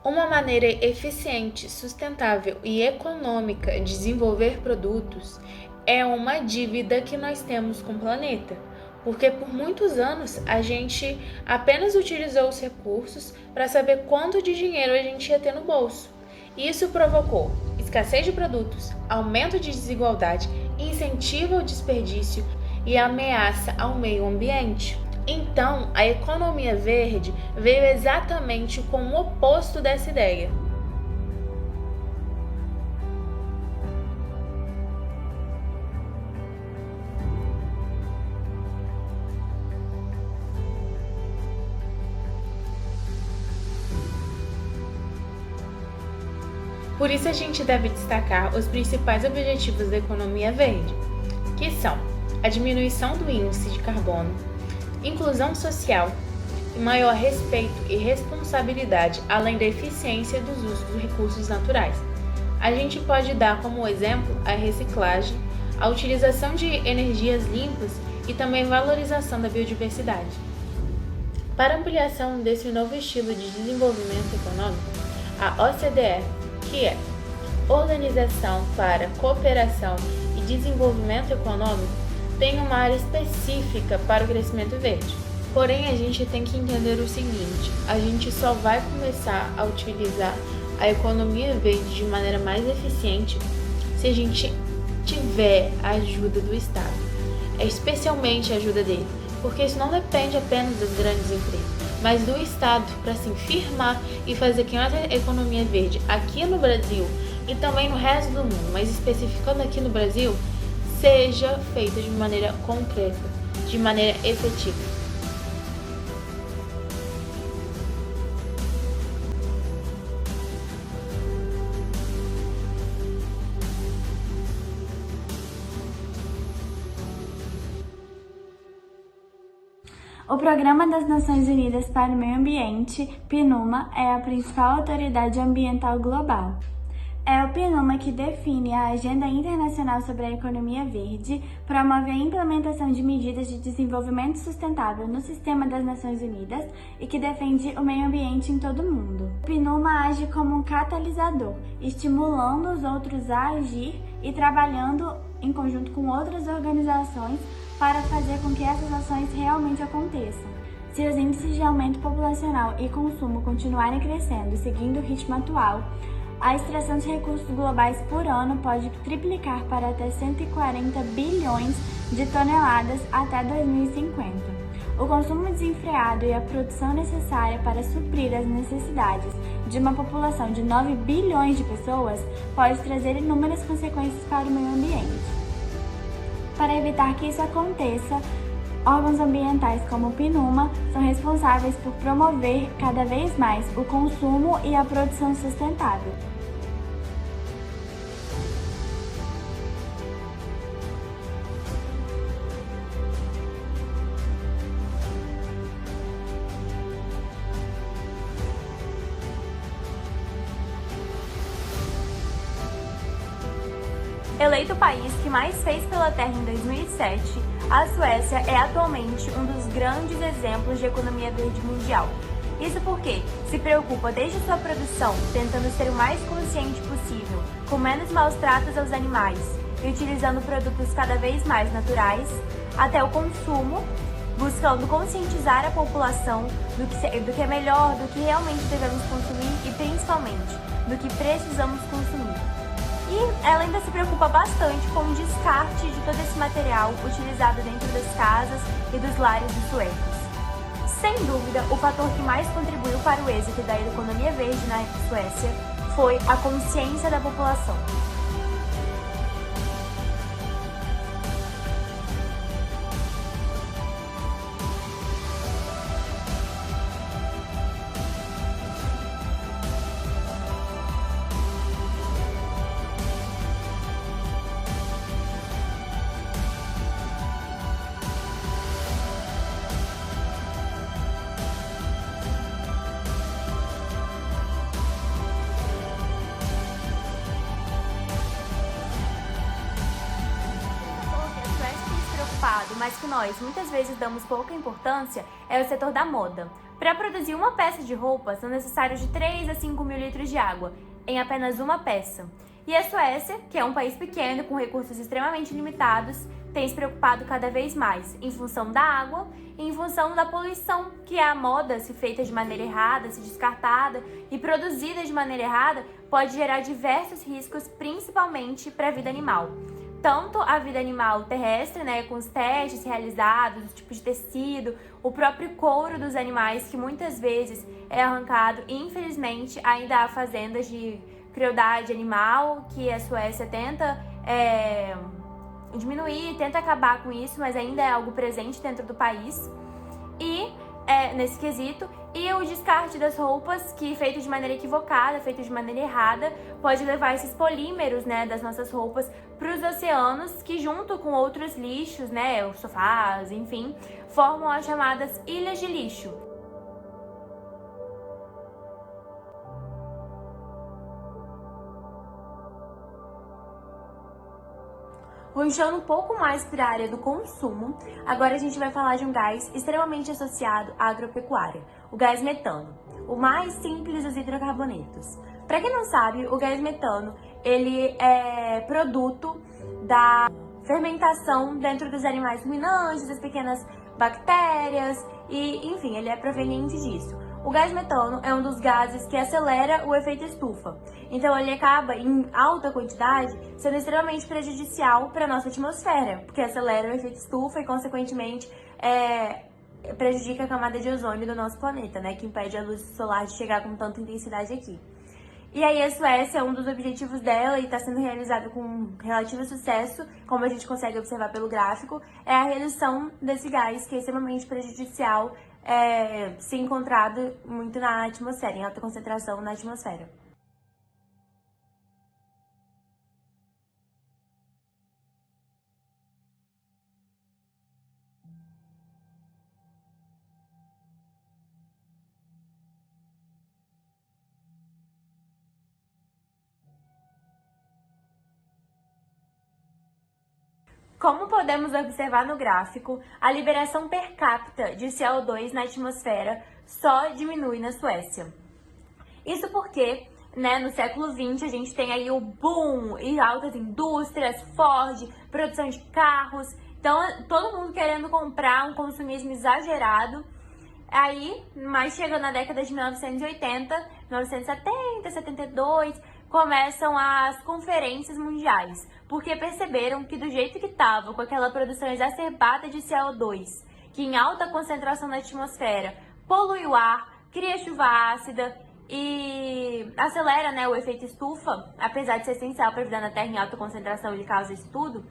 Uma maneira eficiente, sustentável e econômica de desenvolver produtos é uma dívida que nós temos com o planeta, porque por muitos anos a gente apenas utilizou os recursos para saber quanto de dinheiro a gente ia ter no bolso. Isso provocou escassez de produtos, aumento de desigualdade, incentivo ao desperdício e ameaça ao meio ambiente. Então, a economia verde veio exatamente com o oposto dessa ideia. Por isso a gente deve destacar os principais objetivos da economia verde, que são a diminuição do índice de carbono, inclusão social e maior respeito e responsabilidade, além da eficiência dos usos dos recursos naturais. A gente pode dar como exemplo a reciclagem, a utilização de energias limpas e também valorização da biodiversidade. Para ampliação desse novo estilo de desenvolvimento econômico, a OCDE, que é Organização para Cooperação e Desenvolvimento Econômico, tem uma área específica para o crescimento verde. Porém, a gente tem que entender o seguinte: a gente só vai começar a utilizar a economia verde de maneira mais eficiente se a gente tiver a ajuda do Estado, especialmente a ajuda dele, porque isso não depende apenas das grandes empresas, mas do Estado para se firmar e fazer que a economia verde aqui no Brasil e também no resto do mundo, mas especificando aqui no Brasil, seja feita de maneira concreta, de maneira efetiva. O Programa das Nações Unidas para o Meio Ambiente, PNUMA, é a principal autoridade ambiental global. É o PNUMA que define a Agenda Internacional sobre a Economia Verde, promove a implementação de medidas de desenvolvimento sustentável no sistema das Nações Unidas e que defende o meio ambiente em todo o mundo. O PNUMA age como um catalisador, estimulando os outros a agir e trabalhando em conjunto com outras organizações para fazer com que essas ações realmente aconteçam. Se os índices de aumento populacional e consumo continuarem crescendo seguindo o ritmo atual, a extração de recursos globais por ano pode triplicar para até 140 bilhões de toneladas até 2050. O consumo desenfreado e a produção necessária para suprir as necessidades de uma população de 9 bilhões de pessoas pode trazer inúmeras consequências para o meio ambiente. Para evitar que isso aconteça, órgãos ambientais como o PNUMA são responsáveis por promover cada vez mais o consumo e a produção sustentável. Eleito o país que mais fez pela Terra em 2007, a Suécia é atualmente um dos grandes exemplos de economia verde mundial. Isso porque se preocupa desde sua produção, tentando ser o mais consciente possível, com menos maus tratos aos animais e utilizando produtos cada vez mais naturais, até o consumo, buscando conscientizar a população do que é melhor, do que realmente devemos consumir e principalmente do que precisamos consumir. E ela ainda se preocupa bastante com o descarte de todo esse material utilizado dentro das casas e dos lares dos suecos. Sem dúvida, o fator que mais contribuiu para o êxito da economia verde na Suécia foi a consciência da população. Mas que nós muitas vezes damos pouca importância é o setor da moda. Para produzir uma peça de roupa, são necessários de 3 a 5 mil litros de água, em apenas uma peça. E a Suécia, que é um país pequeno com recursos extremamente limitados, tem se preocupado cada vez mais em função da água e em função da poluição, que é a moda, se feita de maneira errada, se descartada e produzida de maneira errada, pode gerar diversos riscos, principalmente para a vida animal. Tanto a vida animal terrestre, né, com os testes realizados, os tipos de tecido, o próprio couro dos animais, que muitas vezes é arrancado, e infelizmente ainda há fazendas de crueldade animal, que a Suécia tenta diminuir, tenta acabar com isso, mas ainda é algo presente dentro do país. E nesse quesito, e o descarte das roupas, que feito de maneira equivocada, feito de maneira errada, pode levar esses polímeros, né, das nossas roupas para os oceanos, que junto com outros lixos, né, os sofás, enfim, formam as chamadas ilhas de lixo. Puxando um pouco mais para a área do consumo, agora a gente vai falar de um gás extremamente associado à agropecuária, o gás metano, o mais simples dos hidrocarbonetos. Para quem não sabe, o gás metano ele é produto da fermentação dentro dos animais ruminantes, das pequenas bactérias e, enfim, ele é proveniente disso. O gás metano é um dos gases que acelera o efeito estufa, então ele acaba, em alta quantidade, sendo extremamente prejudicial para a nossa atmosfera, porque acelera o efeito estufa e, consequentemente, prejudica a camada de ozônio do nosso planeta, né, que impede a luz solar de chegar com tanta intensidade aqui. E aí a Suécia, um dos objetivos dela, e está sendo realizado com relativo sucesso, como a gente consegue observar pelo gráfico, é a redução desse gás, que é extremamente prejudicial, se encontrado muito na atmosfera, em alta concentração na atmosfera. Como podemos observar no gráfico, a liberação per capita de CO2 na atmosfera só diminui na Suécia. Isso porque, né, no século XX a gente tem aí o boom e altas indústrias, Ford, produção de carros, então todo mundo querendo comprar, um consumismo exagerado. Aí, mais chegando na década de 1980, 1970, 72, começam as conferências mundiais, porque perceberam que do jeito que estava, com aquela produção exacerbada de CO2, que em alta concentração na atmosfera polui o ar, cria chuva ácida e acelera, né, o efeito estufa, apesar de ser essencial para a vida na Terra em alta concentração, ele causa isso tudo.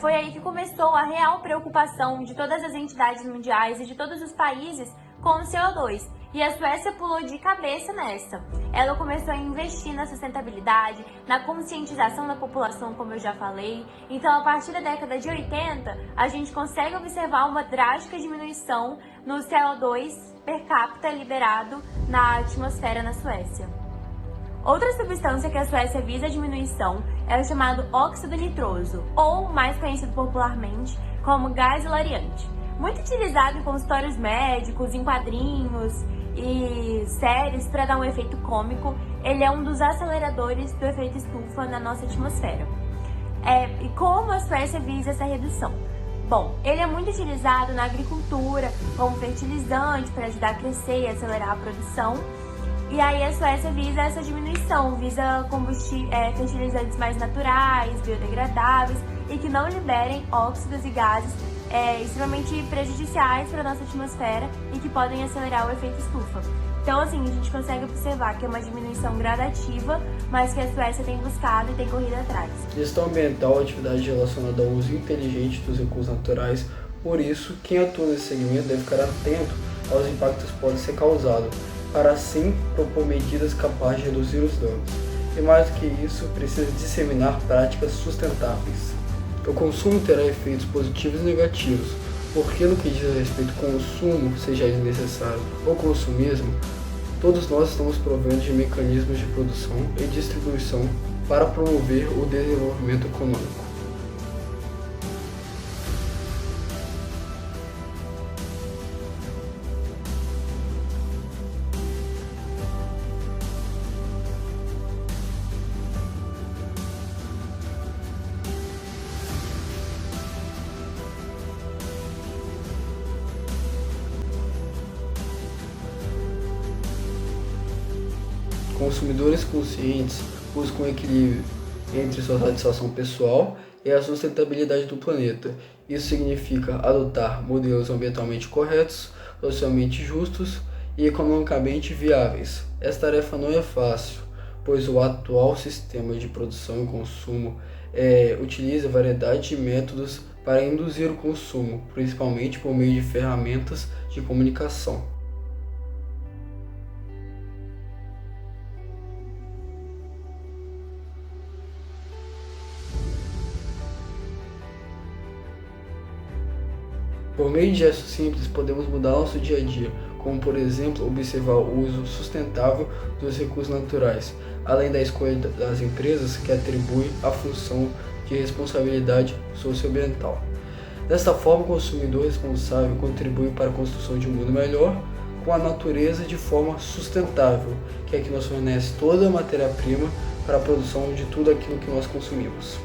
Foi aí que começou a real preocupação de todas as entidades mundiais e de todos os países com o CO2. E a Suécia pulou de cabeça nessa. Ela começou a investir na sustentabilidade, na conscientização da população, como eu já falei. Então, a partir da década de 80, a gente consegue observar uma drástica diminuição no CO2 per capita liberado na atmosfera na Suécia. Outra substância que a Suécia visa a diminuição é o chamado óxido nitroso, ou mais conhecido popularmente como gás hilariante. Muito utilizado em consultórios médicos, em quadrinhos e séries para dar um efeito cômico, ele é um dos aceleradores do efeito estufa na nossa atmosfera. E como a Suécia visa essa redução? Bom, ele é muito utilizado na agricultura como fertilizante para ajudar a crescer e acelerar a produção. E aí a Suécia visa essa diminuição, visa fertilizantes mais naturais, biodegradáveis e que não liberem óxidos e gases extremamente prejudiciais para a nossa atmosfera e que podem acelerar o efeito estufa. Então, assim, a gente consegue observar que é uma diminuição gradativa, mas que a Suécia tem buscado e tem corrido atrás. Gestão ambiental é atividade relacionada ao uso inteligente dos recursos naturais, por isso, quem atua nesse segmento deve ficar atento aos impactos que podem ser causados, para assim propor medidas capazes de reduzir os danos. E mais do que isso, precisa disseminar práticas sustentáveis. O consumo terá efeitos positivos e negativos, porque no que diz a respeito ao consumo, seja ele necessário ou consumismo, todos nós estamos provendo de mecanismos de produção e distribuição para promover o desenvolvimento econômico. Consumidores conscientes buscam um equilíbrio entre sua satisfação pessoal e a sustentabilidade do planeta. Isso significa adotar modelos ambientalmente corretos, socialmente justos e economicamente viáveis. Essa tarefa não é fácil, pois o atual sistema de produção e consumo utiliza variedade de métodos para induzir o consumo, principalmente por meio de ferramentas de comunicação. Por meio de gestos simples, podemos mudar nosso dia a dia, como por exemplo, observar o uso sustentável dos recursos naturais, além da escolha das empresas que atribuem a função de responsabilidade socioambiental. Desta forma, o consumidor responsável contribui para a construção de um mundo melhor com a natureza de forma sustentável, que é que nos fornece toda a matéria-prima para a produção de tudo aquilo que nós consumimos.